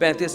25।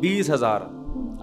20,000।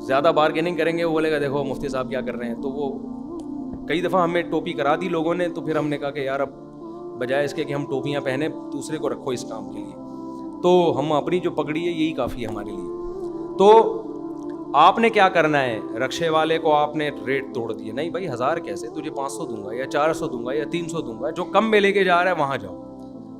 زیادہ بارگیننگ کریں گے وہ بولے گا دیکھو مفتی صاحب کیا کر رہے ہیں. تو وہ کئی دفعہ ہمیں ٹوپی کرا دی لوگوں نے, تو پھر ہم نے کہا کہ یار اب بجائے اس کے کہ ہم ٹوپیاں پہنے دوسرے کو رکھو اس کام کے لیے, تو ہم اپنی جو پگڑی ہے یہی کافی ہے ہمارے لیے. تو آپ نے کیا کرنا ہے, رکشے والے کو آپ نے ریٹ توڑ دیا, نہیں بھائی 1000 کیسے, تجھے 500 دوں گا یا 400 دوں گا یا 300 دوں گا, جو کم میں لے کے جا رہا ہے وہاں جاؤ.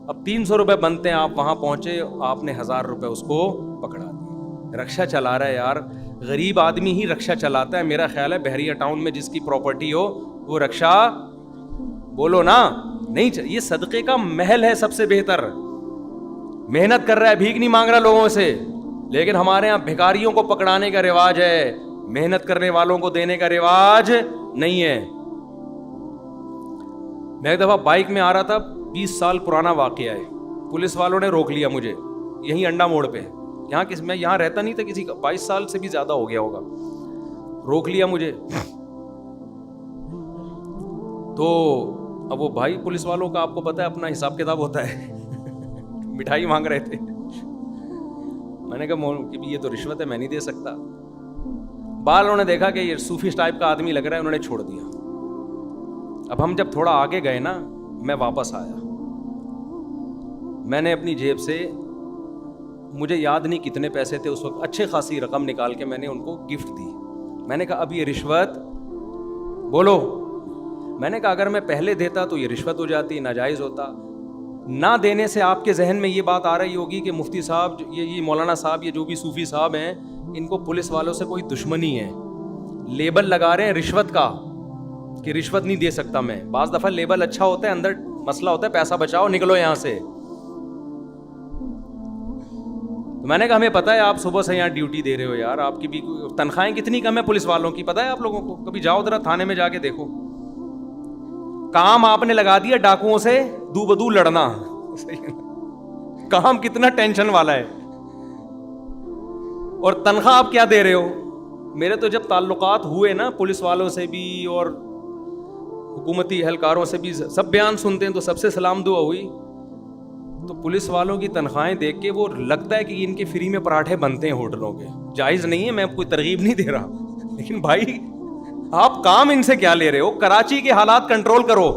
اب 300 روپے بنتے ہیں, آپ وہاں پہنچے, آپ نے 1000 روپے اس کو پکڑا دیے. رکشہ چلا رہا ہے یار, غریب آدمی ہی رکشہ چلاتا ہے. میرا خیال ہے بحریہ ٹاؤن میں جس کی پراپرٹی ہو وہ رکشہ, بولو نا, نہیں, یہ صدقے کا محل ہے سب سے بہتر. محنت کر رہا ہے, بھیک نہیں مانگ رہا لوگوں سے. لیکن ہمارے یہاں بھکاریوں کو پکڑانے کا رواج ہے, محنت کرنے والوں کو دینے کا رواج نہیں ہے. میں ایک دفعہ بائک میں آ رہا تھا, 20 سال پرانا واقعہ ہے, پولیس والوں نے روک لیا مجھے یہیں انڈا موڑ پہ. میں یہاں رہتا نہیں تھا, کسی کا 22 سال سے بھی زیادہ ہو گیا ہوگا. روک لیا مجھے. تو اب وہ بھائی پولیس والوں کا آپ کو پتا ہے اپنا حساب کتاب ہوتا ہے. مٹھائی مانگ رہے تھے. میں نے کہا کہ یہ تو رشوت ہے, میں نہیں دے سکتا. بعد انہوں نے دیکھا کہ یہ صوفی ٹائپ کا آدمی لگ رہا ہے, انہوں نے چھوڑ دیا. اب ہم جب تھوڑا آگے گئے نا, میں واپس آیا, میں نے اپنی جیب سے, مجھے یاد نہیں کتنے پیسے تھے اس وقت, اچھے خاصی رقم نکال کے میں نے ان کو گفٹ دی. میں نے کہا اب یہ رشوت, بولو, میں نے کہا اگر میں پہلے دیتا تو یہ رشوت ہو جاتی, ناجائز ہوتا. نہ دینے سے آپ کے ذہن میں یہ بات آ رہی ہوگی کہ مفتی صاحب, یہ مولانا صاحب, یہ جو بھی صوفی صاحب ہیں, ان کو پولیس والوں سے کوئی دشمنی ہے. لیبل لگا رہے ہیں رشوت کا کہ رشوت نہیں دے سکتا میں. بعض دفعہ لیبل اچھا ہوتا ہے, اندر مسئلہ ہوتا ہے پیسہ بچاؤ, نکلو یہاں سے. تو میں نے کہا ہمیں پتہ ہے آپ صبح سے یہاں ڈیوٹی دے رہے ہو یار, آپ کی بھی تنخواہیں کتنی کم ہے پولیس والوں کی, پتہ ہے آپ لوگوں کو؟ کبھی جاؤ ذرا تھانے میں جا کے دیکھو. کام آپ نے لگا دیا ڈاکوؤں سے دو بدو لڑنا. کام کتنا ٹینشن والا ہے, اور تنخواہ آپ کیا دے رہے ہو. میرے تو جب تعلقات ہوئے نا پولیس والوں سے بھی اور حکومتی اہلکاروں سے بھی, سب بیان سنتے ہیں تو سب سے سلام دعا ہوئی. تو پولیس والوں کی تنخواہیں دیکھ کے وہ لگتا ہے کہ ان کے فری میں پراٹھے بنتے ہیں ہوٹلوں کے. جائز نہیں ہے, میں کوئی ترغیب نہیں دے رہا, لیکن بھائی آپ کام ان سے کیا لے رہے ہو. کراچی کے حالات کنٹرول کرو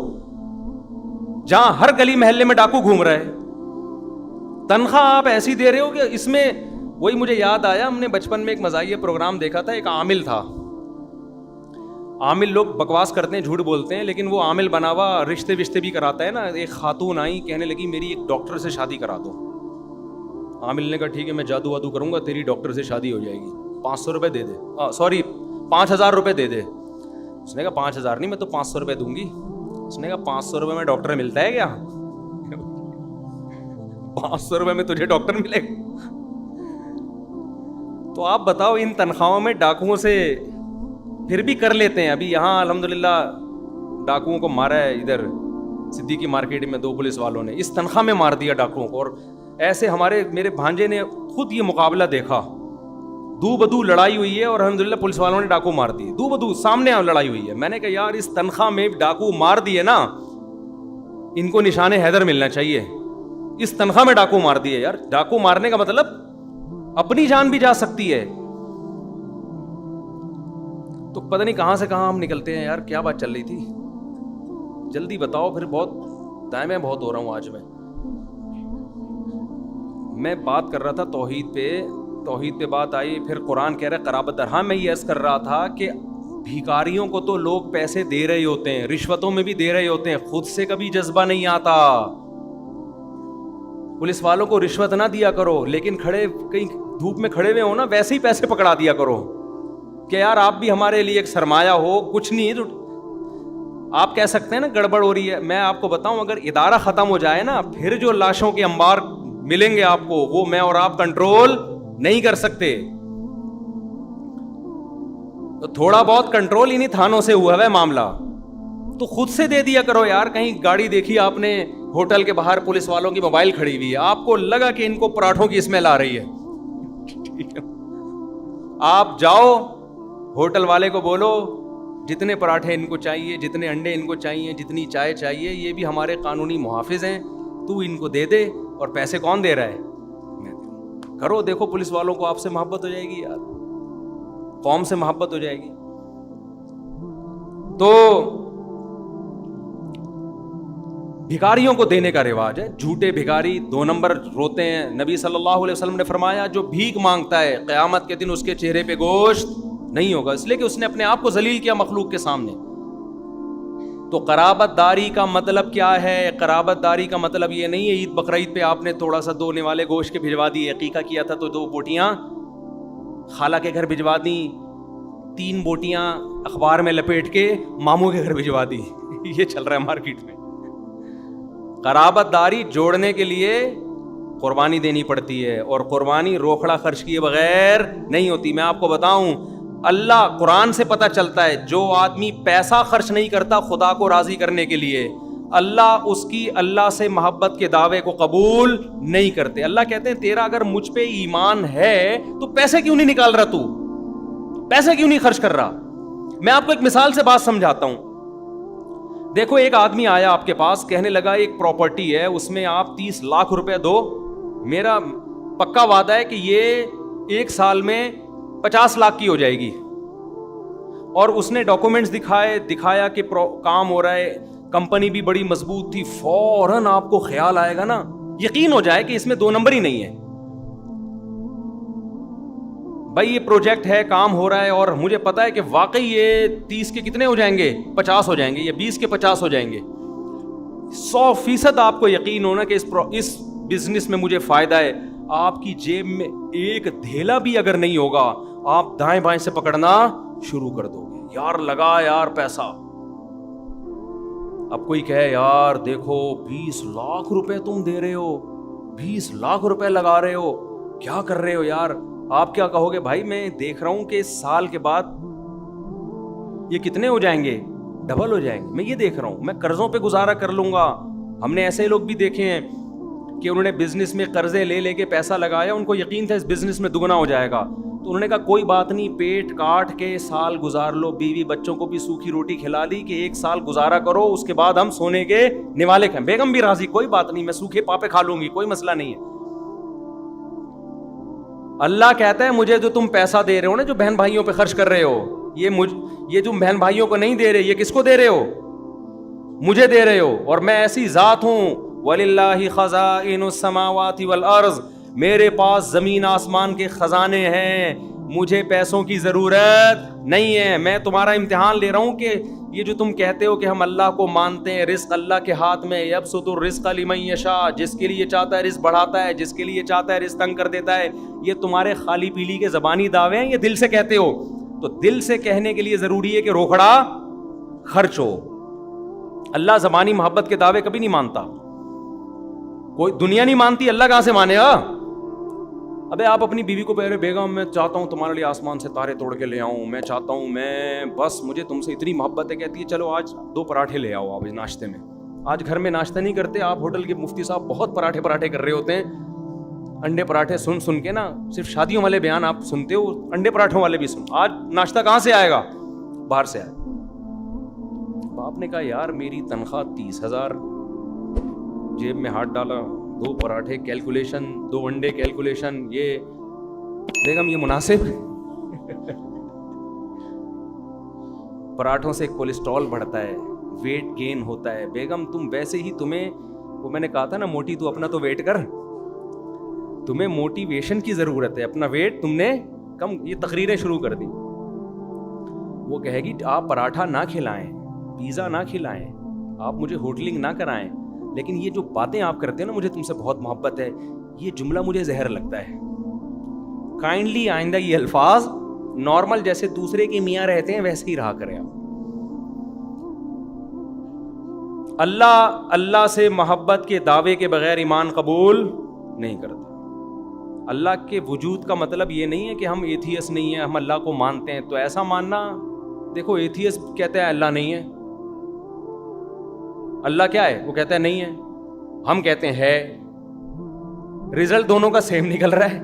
جہاں ہر گلی محلے میں ڈاکو گھوم رہا ہے, تنخواہ آپ ایسی دے رہے ہو کہ اس میں. وہی مجھے یاد آیا, ہم نے بچپن میں ایک مزاحیہ پروگرام دیکھا تھا, ایک عامل تھا. عامل لوگ بکواس کرتے ہیں, جھوٹ بولتے ہیں, لیکن وہ عامل بنا ہوا رشتے وشتے بھی کراتا ہے نا. ایک خاتون آئی, کہنے لگی میری ایک ڈاکٹر سے شادی کرا دو. عامل نے کہا ٹھیک ہے میں جادو وادو کروں گا, تیری ڈاکٹر سے شادی ہو جائے گی, 500 روپے دے دے, سوری 5000 روپے دے دے. اس نے کہا 5000 نہیں, میں تو 500 روپے دوں گی. اس نے کہا 500 روپے میں ڈاکٹر ملتا ہے کیا؟ 500 روپے میں تجھے ڈاکٹر ملے گا؟ تو آپ بتاؤ, ان تنخواہوں میں ڈاکوؤں سے پھر بھی کر لیتے ہیں. ابھی یہاں الحمدللہ ڈاکوؤں کو مارا ہے, ادھر صدیقی مارکیٹ میں 2 پولیس والوں نے اس تنخواہ میں مار دیا ڈاکوؤں کو. اور ایسے میرے بھانجے نے خود یہ مقابلہ دیکھا, دو بدو لڑائی ہوئی ہے اور الحمدللہ پولیس والوں نے ڈاکو مار دیے. دو بدو سامنے لڑائی ہوئی ہے. میں نے کہا یار اس تنخواہ میں ڈاکو مار دیے نا, ان کو نشان حیدر ملنا چاہیے. اس تنخواہ میں ڈاکو مار دیے. یار ڈاکو مارنے کا مطلب اپنی جان بھی جا سکتی ہے. تو پتہ نہیں کہاں سے کہاں ہم نکلتے ہیں یار. کیا بات چل رہی تھی, جلدی بتاؤ, پھر بہت دائیں بہت ہو رہا ہوں آج میں بات کر رہا تھا توحید پہ بات آئی, پھر قرآن کہہ رہا ہے قرابت دار. ہاں میں یہ عرض کر رہا تھا کہ بھیکاریوں کو تو لوگ پیسے دے رہے ہوتے ہیں, رشوتوں میں بھی دے رہے ہوتے ہیں, خود سے کبھی جذبہ نہیں آتا. پولیس والوں کو رشوت نہ دیا کرو, لیکن کہیں دھوپ میں کھڑے ہوئے ہو نا, ویسے ہی پیسے پکڑا دیا کرو کہ یار آپ بھی ہمارے لیے ایک سرمایہ ہو. کچھ نہیں, آپ کہہ سکتے ہیں نا گڑبڑ ہو رہی ہے. میں آپ کو بتاؤں, اگر ادارہ ختم ہو جائے نا, پھر جو لاشوں کے انبار ملیں گے آپ کو, وہ میں اور آپ کنٹرول نہیں کر سکتے. تو تھوڑا بہت کنٹرول انہیں تھانوں سے ہوا ہے معاملہ, تو خود سے دے دیا کرو یار. کہیں گاڑی دیکھی آپ نے ہوٹل کے باہر پولیس والوں کی موبائل کھڑی ہوئی ہے, آپ کو لگا کہ ان کو پراٹھوں کی اسمیل آ رہی ہے, آپ جاؤ ہوٹل والے کو بولو جتنے پراٹھے ان کو چاہیے, جتنے انڈے ان کو چاہیے, جتنی چائے چاہیے, یہ بھی ہمارے قانونی محافظ ہیں, تو ان کو دے دے. اور پیسے کون دے رہا ہے؟ میں کرو, دیکھو پولیس والوں کو آپ سے محبت ہو جائے گی یار. قوم سے محبت ہو جائے گی. تو بھکاریوں کو دینے کا رواج ہے. جھوٹے بھکاری 2 نمبر روتے ہیں. نبی صلی اللہ علیہ وسلم نے فرمایا جو بھیک مانگتا ہے قیامت کے دن اس کے چہرے پہ گوشت نہیں ہوگا, اس لیے کہ اس نے اپنے آپ کو ذلیل کیا مخلوق کے سامنے. تو قرابت داری کا مطلب کیا ہے؟ قرابت داری کا مطلب یہ نہیں ہے عید بقرعید پہ آپ نے تھوڑا سا 2 نوالے گوشت کے بھجوا دیے, عقیقہ کیا تھا تو 2 بوٹیاں خالہ کے گھر بھجوا دیں, 3 بوٹیاں اخبار میں لپیٹ کے ماموں کے گھر بھجوا دی. یہ چل رہا ہے مارکیٹ میں. قرابت داری جوڑنے کے لیے قربانی دینی پڑتی ہے, اور قربانی روکھڑا خرچ کیے بغیر نہیں ہوتی. میں آپ کو بتاؤں, اللہ قرآن سے پتہ چلتا ہے جو آدمی پیسہ خرچ نہیں کرتا خدا کو راضی کرنے کے لیے, اللہ اس کی اللہ سے محبت کے دعوے کو قبول نہیں کرتے. اللہ کہتے ہیں تیرا اگر مجھ پہ ایمان ہے تو پیسے کیوں نہیں نکال رہا, تو پیسے کیوں نہیں خرچ کر رہا. میں آپ کو ایک مثال سے بات سمجھاتا ہوں. دیکھو ایک آدمی آیا آپ کے پاس, کہنے لگا ایک پراپرٹی ہے اس میں آپ 30 لاکھ روپے دو, میرا پکا وعدہ ہے کہ یہ 1 سال میں 50 لاکھ کی ہو جائے گی. اور اس نے ڈاکومنٹس دکھایا کہ کام ہو رہا ہے, کمپنی بھی بڑی مضبوط تھی. فوراً آپ کو خیال آئے گا نا, یقین ہو جائے کہ اس میں 2 نمبر ہی نہیں ہے. بھائی یہ پروجیکٹ ہے, کام ہو رہا ہے, اور مجھے پتا ہے کہ واقعی یہ 30 کے کتنے ہو جائیں گے, 50 ہو جائیں گے, یا 20 کے 50 ہو جائیں گے. 100% آپ کو یقین ہونا کہ اس بزنس میں مجھے فائدہ ہے. آپ کی جیب میں ایک دھیلا بھی اگر نہیں ہوگا, آپ دائیں بائیں سے پکڑنا شروع کر دو گے, یار لگا یار پیسہ. اب کوئی کہے یار دیکھو 20 لاکھ روپے تم دے رہے ہو, 20 لاکھ روپے لگا رہے ہو, کیا کر رہے ہو یار. آپ کیا کہو گے؟ بھائی میں دیکھ رہا ہوں کہ سال کے بعد یہ کتنے ہو جائیں گے, ڈبل ہو جائیں گے. میں یہ دیکھ رہا ہوں, میں قرضوں پہ گزارا کر لوں گا. ہم نے ایسے لوگ بھی دیکھے ہیں کہ انہوں نے بزنس میں قرضے لے کے پیسہ لگایا, ان کو یقین تھا اس بزنس میں دگنا ہو جائے گا, تو انہوں نے کہا کوئی بات نہیں, پیٹ کاٹ کے سال گزار لو, بیوی بچوں کو بھی سوکھی روٹی کھلا لی کہ 1 سال گزارا کرو, اس کے بعد ہم سونے کے نوالے کھائیں. بیگم بھی راضی, کوئی بات نہیں, میں سوکھے پاپے کھا لوں گی, کوئی مسئلہ نہیں ہے. اللہ کہتا ہے مجھے جو تم پیسہ دے رہے ہو نا, جو بہن بھائیوں پہ خرچ کر رہے ہو, یہ جو بہن بھائیوں کو نہیں دے رہے, یہ کس کو دے رہے ہو؟ مجھے دے رہے ہو. اور میں ایسی ذات ہوں, وَلِلَّهِ خَزَائِنُ السَّمَاوَاتِ وَالْأَرْضِ, میرے پاس زمین آسمان کے خزانے ہیں, مجھے پیسوں کی ضرورت نہیں ہے. میں تمہارا امتحان لے رہا ہوں کہ یہ جو تم کہتے ہو کہ ہم اللہ کو مانتے ہیں, رزق اللہ کے ہاتھ میں, یبسط الرزق لمن یشاء, جس کے لیے چاہتا ہے رزق بڑھاتا ہے, جس کے لیے چاہتا ہے رزق تنگ کر دیتا ہے. یہ تمہارے خالی پیلی کے زبانی دعوے ہیں, یہ دل سے کہتے ہو. تو دل سے کہنے کے لیے ضروری ہے کہ روکھڑا خرچ ہو. اللہ زبانی محبت کے دعوے کبھی نہیں مانتا, کوئی دنیا نہیں مانتی, اللہ کہاں سے مانے گا؟ ابے آپ اپنی بیوی کو کہہ رہے بیگم میں چاہتا ہوں تمہارے لیے آسمان سے تارے توڑ کے لے آؤں, میں چاہتا ہوں, میں بس مجھے تم سے اتنی محبت ہے. کہتی ہے چلو آج 2 پراٹھے لے آؤ آپ ناشتے میں. آج گھر میں ناشتہ نہیں کرتے آپ, ہوٹل کے مفتی صاحب بہت پراٹھے کر رہے ہوتے ہیں, انڈے پراٹھے سن کے نا, صرف شادیوں والے بیان آپ سنتے ہو, انڈے پراٹھوں والے بھی سن. آج ناشتہ کہاں سے آئے گا؟ باہر سے آئے. باپ نے کہا یار میری تنخواہ 30,000, جیب میں ہاتھ ڈالا, 2 پراٹھے کیلکولیشن, 2 انڈے کیلکولیشن, یہ بیگم یہ مناسب؟ پراٹھوں سے کولیسٹرول بڑھتا ہے, ویٹ گین ہوتا ہے. بیگم تم ویسے ہی, تمہیں وہ میں نے کہا تھا نا موٹی, تو اپنا تو ویٹ کر, تمہیں موٹیویشن کی ضرورت ہے, اپنا ویٹ تم نے کم. یہ تقریریں شروع کر دی. وہ کہے گی آپ پراٹھا نہ کھلائیں, پیزا نہ کھلائیں, آپ مجھے ہوٹلنگ نہ کرائیں, لیکن یہ جو باتیں آپ کرتے ہیں نا, مجھے تم سے بہت محبت ہے, یہ جملہ مجھے زہر لگتا ہے. کائنڈلی آئندہ یہ الفاظ نارمل جیسے دوسرے کے میاں رہتے ہیں ویسے ہی رہا کریں آپ. اللہ سے محبت کے دعوے کے بغیر ایمان قبول نہیں کرتا. اللہ کے وجود کا مطلب یہ نہیں ہے کہ ہم ایتھیس نہیں ہیں, ہم اللہ کو مانتے ہیں. تو ایسا ماننا, دیکھو ایتھیس کہتا ہے اللہ نہیں ہے, اللہ کیا ہے وہ کہتا ہے نہیں ہے, ہم کہتے ہیں ہے, رزلٹ دونوں کا سیم نکل رہا ہے.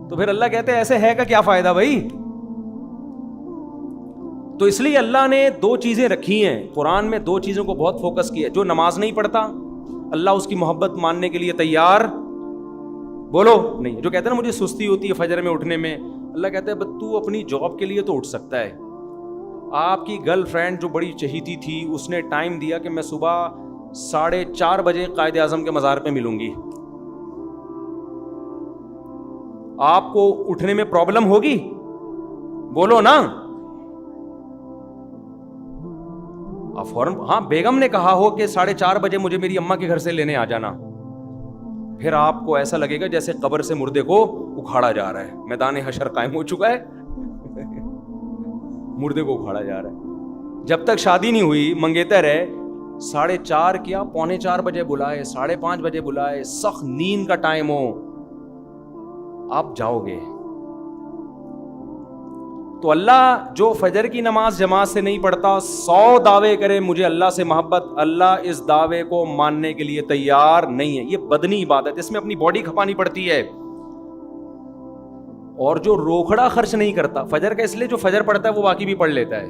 تو پھر اللہ کہتے ہیں ایسے ہے کا کیا فائدہ بھائی. تو اس لیے اللہ نے 2 چیزیں رکھی ہیں قرآن میں, 2 چیزوں کو بہت فوکس کیا. جو نماز نہیں پڑھتا اللہ اس کی محبت ماننے کے لیے تیار بولو نہیں. جو کہتے ہیں نا مجھے سستی ہوتی ہے فجر میں اٹھنے میں, اللہ کہتا ہے تو اپنی جاب کے لیے تو اٹھ سکتا ہے. آپ کی گرل فرینڈ جو بڑی چہیتی تھی اس نے ٹائم دیا کہ میں صبح 4:30 بجے قائد اعظم کے مزار پہ ملوں گی. آپ کو اٹھنے میں پرابلم ہوگی؟ بولو نا. آپ فوراً ہاں بیگم نے کہا ہو کہ 4:30 بجے مجھے میری اماں کے گھر سے لینے آ جانا, پھر آپ کو ایسا لگے گا جیسے قبر سے مردے کو اکھاڑا جا رہا ہے, میدان حشر قائم ہو چکا ہے, مردے کو اکھاڑا جا رہا ہے. جب تک شادی نہیں ہوئی منگیتر ہے, 4:30 کیا 3:45 بجے بلائے, 5:30 بجے بلائے, سخت نیند کا ٹائم ہو, آپ جاؤ گے. تو اللہ جو فجر کی نماز جماعت سے نہیں پڑھتا 100 دعوے کرے مجھے اللہ سے محبت, اللہ اس دعوے کو ماننے کے لیے تیار نہیں ہے. یہ بدنی عبادت, اس میں اپنی باڈی کھپانی پڑتی ہے. اور جو روکھڑا خرچ نہیں کرتا فجر کا, اس لیے جو فجر پڑھتا ہے وہ باقی بھی پڑھ لیتا ہے,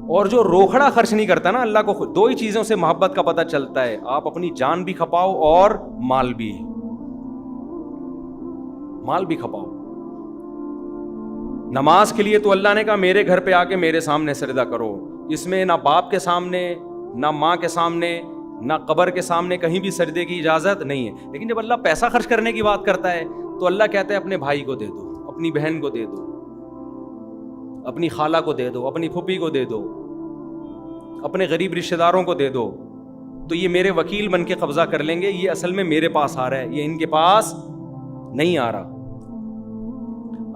اور جو روکھڑا خرچ نہیں کرتا نا, اللہ کو دو ہی چیزوں سے محبت کا پتہ چلتا ہے, آپ اپنی جان بھی کھپاؤ اور مال بھی کھپاؤ. نماز کے لیے تو اللہ نے کہا میرے گھر پہ آ کے میرے سامنے سجدہ کرو. اس میں نہ باپ کے سامنے, نہ ماں کے سامنے, نہ قبر کے سامنے کہیں بھی سجدے کی اجازت نہیں ہے. لیکن جب اللہ پیسہ خرچ کرنے کی بات کرتا ہے تو اللہ کہتا ہے اپنے بھائی کو دے دو, اپنی بہن کو دے دو, اپنی خالہ کو دے دو, اپنی پھوپھی کو دے دو, اپنے غریب رشتہ داروں کو دے دو. تو یہ میرے وکیل بن کے قبضہ کر لیں گے, یہ اصل میں میرے پاس آ رہا ہے, یہ ان کے پاس نہیں آ رہا.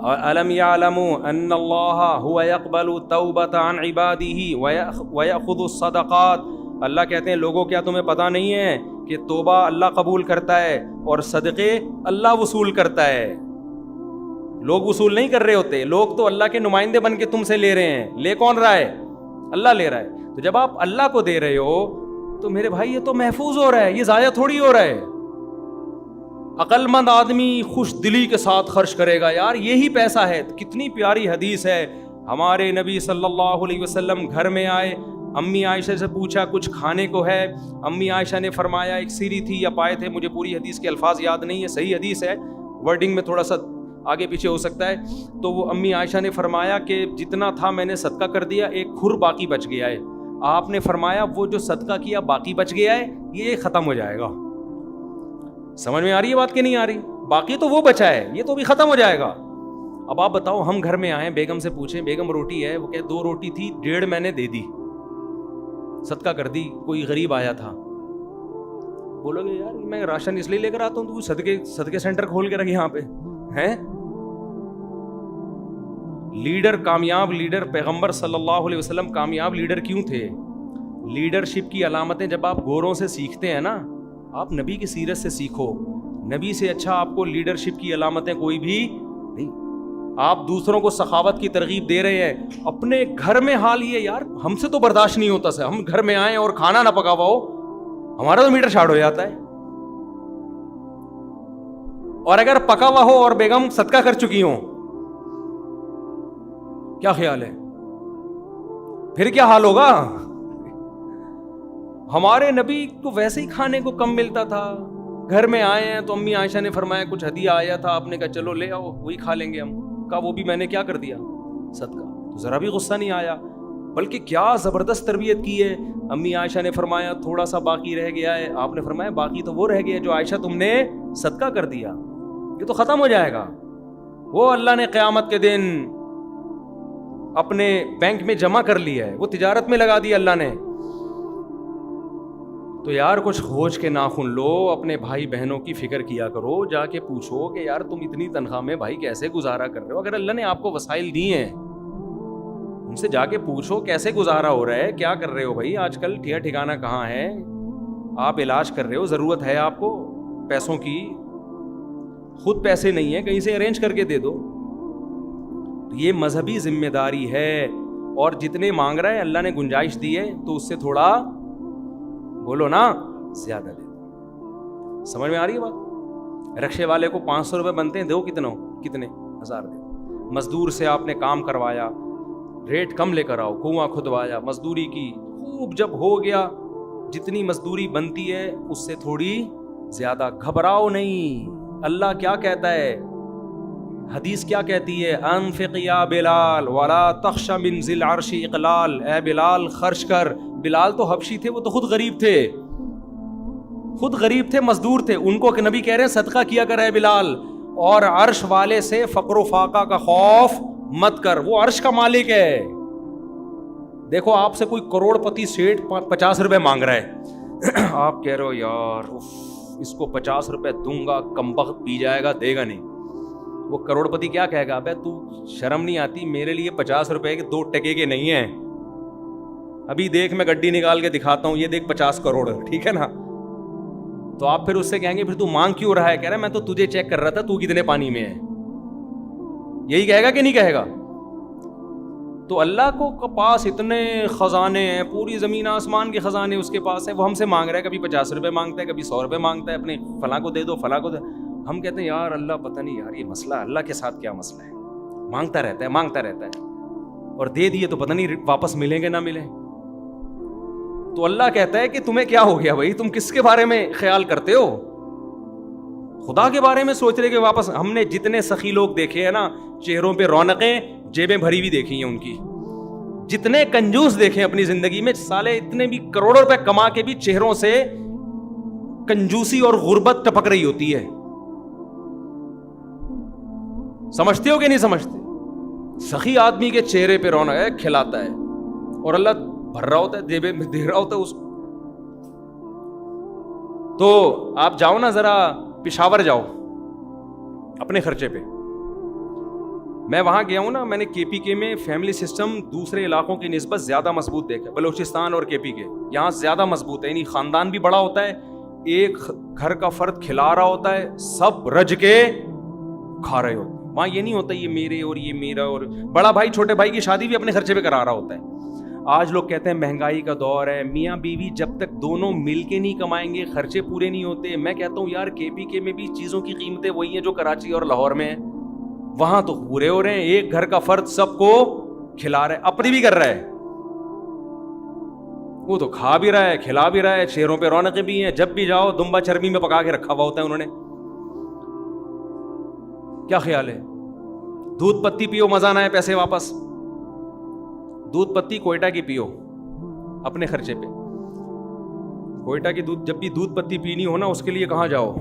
أَلَمْ يَعْلَمُوا أَنَّ اللَّهَ هُوَ يَقْبَلُ التَّوْبَةَ عَنْ عِبَادِهِ وَيَأْخُذُ الصَّدَقَاتِ. اللہ کہتے ہیں لوگوں کیا تمہیں پتہ نہیں ہے کہ توبہ اللہ قبول کرتا ہے اور صدقے اللہ وصول کرتا ہے. لوگ وصول نہیں کر رہے ہوتے, لوگ تو اللہ کے نمائندے بن کے تم سے لے رہے ہیں. لے کون رہا ہے؟ اللہ لے رہا ہے. تو جب آپ اللہ کو دے رہے ہو تو میرے بھائی یہ تو محفوظ ہو رہا ہے, یہ ضائع تھوڑی ہو رہا ہے. عقل مند آدمی خوش دلی کے ساتھ خرچ کرے گا, یار یہی پیسہ ہے. کتنی پیاری حدیث ہے, ہمارے نبی صلی اللہ علیہ وسلم گھر میں آئے, امی عائشہ سے پوچھا کچھ کھانے کو ہے. امی عائشہ نے فرمایا ایک سیری تھی یا پائے تھے, مجھے پوری حدیث کے الفاظ یاد نہیں ہے, صحیح حدیث ہے, ورڈنگ میں تھوڑا سا آگے پیچھے ہو سکتا ہے. تو وہ امی عائشہ نے فرمایا کہ جتنا تھا میں نے صدقہ کر دیا, ایک کھر باقی بچ گیا ہے. آپ نے فرمایا وہ جو صدقہ کیا باقی بچ گیا ہے یہ ختم ہو جائے گا. سمجھ میں آ رہی ہے بات کہ نہیں آ رہی؟ باقی تو وہ بچا ہے, یہ تو بھی ختم ہو جائے گا. اب آپ بتاؤ, ہم گھر میں آئیں, بیگم سے پوچھیں بیگم روٹی ہے, وہ کہ 2 روٹی تھی, 1.5 میں نے دے دی, صدقہ کر دی. کوئی غریب آیا تھا, بولو گے یار میں راشن اس لیے لے کر آتا ہوں تو صدقے سینٹر کھول کے رکھ یہاں پہ ہیں. لیڈر, کامیاب لیڈر, پیغمبر صلی اللہ علیہ وسلم کامیاب لیڈر کیوں تھے؟ لیڈرشپ کی علامتیں جب آپ گوروں سے سیکھتے ہیں نا, آپ نبی کی سیرت سے سیکھو. نبی سے اچھا آپ کو لیڈرشپ کی علامتیں کوئی بھی نہیں. آپ دوسروں کو سخاوت کی ترغیب دے رہے ہیں, اپنے گھر میں حال یہ یار ہم سے تو برداشت نہیں ہوتا سر, ہم گھر میں آئیں اور کھانا نہ پکا ہوا ہو, ہمارا تو میٹر شارٹ ہو جاتا ہے. اور اگر پکا ہوا ہو اور بیگم صدقہ کر چکی ہوں, کیا خیال ہے پھر کیا حال ہوگا؟ ہمارے نبی کو ویسے ہی کھانے کو کم ملتا تھا, گھر میں آئے ہیں تو امی عائشہ نے فرمایا کچھ ہدیہ آیا تھا, آپ نے کہا چلو لے آؤ وہی کھا لیں گے ہم. کہا وہ بھی میں نے کیا کر دیا صدقہ. تو ذرا بھی غصہ نہیں آیا, بلکہ کیا زبردست تربیت کی ہے. امی عائشہ نے فرمایا تھوڑا سا باقی رہ گیا ہے, آپ نے فرمایا باقی تو وہ رہ گیا جو عائشہ تم نے صدقہ کر دیا, یہ تو ختم ہو جائے گا. وہ اللہ نے قیامت کے دن اپنے بینک میں جمع کر لیا ہے, وہ تجارت میں لگا دیا اللہ نے. تو یار کچھ کھوج کے ناخن لو, اپنے بھائی بہنوں کی فکر کیا کرو, جا کے پوچھو کہ یار تم اتنی تنخواہ میں بھائی کیسے گزارا کر رہے ہو. اگر اللہ نے آپ کو وسائل دیے ہیں ان سے جا کے پوچھو کیسے گزارا ہو رہا ہے, کیا کر رہے ہو بھائی, آج کل ٹھکانہ کہاں ہے, آپ علاج کر رہے ہو, ضرورت ہے آپ کو پیسوں کی, خود پیسے نہیں ہیں کہیں سے ارینج کر کے دے دو. یہ مذہبی ذمہ داری ہے, اور جتنے مانگ رہا ہے اللہ نے گنجائش دی ہے تو اس سے تھوڑا بولو نا زیادہ دے. سمجھ میں آ رہی ہے بات؟ رکشے والے کو 500 روپے بنتے ہیں, دو کتنے 1000 دے. مزدور سے آپ نے کام کروایا, ریٹ کم لے کر آؤ, کنواں کھدوایا, مزدوری کی خوب, جب ہو گیا جتنی مزدوری بنتی ہے اس سے تھوڑی زیادہ. گھبراؤ نہیں, اللہ کیا کہتا ہے, حدیث کیا کہتی ہے؟ انفق یا بلال ولا تخش من ذی العرش اقلال، اے بلال خرچ کر. بلال تو حبشی تھے، وہ تو خود غریب تھے، مزدور تھے. ان کو کہ نبی کہہ رہے ہیں صدقہ کیا کر اے بلال، اور عرش والے سے فقر و فاقہ کا خوف مت کر، وہ عرش کا مالک ہے. دیکھو آپ سے کوئی کروڑ پتی سیٹ 50 روپے مانگ رہا ہے، آپ کہہ رہے ہو یار اس کو 50 روپے دوں گا، کمبخت پی جائے گا، دے گا نہیں. وہ کروڑ پتی کیا کہے گا؟ ابے تو شرم نہیں آتی، میرے لیے 50 روپے کے 2 ٹکے کے نہیں ہیں، ابھی دیکھ میں گڈی نکال کے دکھاتا ہوں، یہ دیکھ 50 کروڑ، ٹھیک ہے نا. تو آپ پھر اس سے کہیں گے پھر تو مانگ کیوں رہا ہے؟ کہہ رہا ہے میں تو تجھے چیک کر رہا تھا تو کتنے پانی میں ہے. یہی کہے گا کہ نہیں کہے گا؟ تو اللہ کو پاس اتنے خزانے ہیں، پوری زمین آسمان کے خزانے اس کے پاس ہے، وہ ہم سے مانگ رہا ہے، کبھی 50 روپے مانگتا ہے، کبھی 100 روپے مانگتا ہے، اپنے فلاں کو دے دو، فلاں کو دے. ہم کہتے ہیں یار اللہ پتہ نہیں یار یہ مسئلہ اللہ کے ساتھ کیا مسئلہ ہے، مانگتا رہتا ہے اور دے دیے تو پتہ نہیں واپس ملیں گے نہ ملیں. تو اللہ کہتا ہے کہ تمہیں کیا ہو گیا بھائی، تم کس کے بارے میں خیال کرتے ہو؟ خدا کے بارے میں سوچ رہے کہ واپس. ہم نے جتنے سخی لوگ دیکھے ہیں نا، چہروں پہ رونقیں، جیبیں بھری بھی دیکھی ہیں ان کی. جتنے کنجوس دیکھے اپنی زندگی میں، سالے اتنے بھی کروڑوں روپے کما کے بھی چہروں سے کنجوسی اور غربت ٹپک رہی ہوتی ہے. سمجھتے ہو کہ نہیں سمجھتے؟ سخی آدمی کے چہرے پہ رونق ہے، کھلاتا ہے، اور اللہ بھر رہا ہوتا ہے، جیبیں میں دے رہا ہوتا ہے اس کو. تو آپ جاؤ نا ذرا پشاور جاؤ اپنے خرچے پہ. میں وہاں گیا ہوں نا، میں نے کے پی کے میں فیملی سسٹم دوسرے علاقوں کی نسبت زیادہ مضبوط دیکھا. بلوچستان اور کے پی کے یہاں زیادہ مضبوط ہے، یعنی خاندان بھی بڑا ہوتا ہے، ایک گھر کا فرد کھلا رہا ہوتا ہے، سب رج کے کھا رہے ہوتے ہیں. وہاں یہ نہیں ہوتا یہ میرے اور یہ میرا، اور بڑا بھائی چھوٹے بھائی کی شادی بھی اپنے خرچے پہ کرا رہا ہوتا ہے. آج لوگ کہتے ہیں مہنگائی کا دور ہے، میاں بیوی جب تک دونوں مل کے نہیں کمائیں گے خرچے پورے نہیں ہوتے. میں کہتا ہوں یار کے پی کے میں بھی چیزوں کی قیمتیں وہی ہیں جو کراچی اور لاہور میں ہیں، وہاں تو پورے ہو رہے ہیں. ایک گھر کا فرد سب کو کھلا رہا ہے، اپنی بھی کر رہا ہے، وہ تو کھا بھی رہا ہے کھلا بھی رہا ہے، چہروں پہ رونقیں بھی ہیں. جب بھی جاؤ دمبا چربی میں پکا کے رکھا ہوا ہوتا ہے انہوں نے. کیا خیال ہے؟ دودھ پتی پیو مزہ نہ ہے، پیسے واپس. دودھ پتی کوئٹہ کی پیو اپنے خرچے پہ. کوئٹہ کی دودھ، جب بھی دودھ پتی پینی ہو نا اس کے لیے کہاں جاؤ؟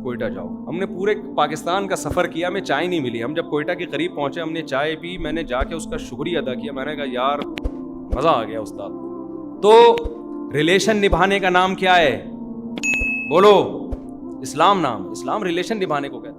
کوئٹہ جاؤ. ہم نے پورے پاکستان کا سفر کیا، ہمیں چائے نہیں ملی. ہم جب کوئٹہ کے قریب پہنچے ہم نے چائے پی، میں نے جا کے اس کا شکریہ ادا کیا. میں نے کہا یار مزہ آ گیا استاد. تو ریلیشن نبھانے کا نام کیا ہے؟ بولو. اسلام. نام اسلام ریلیشن نبھانے کو کہتا ہے.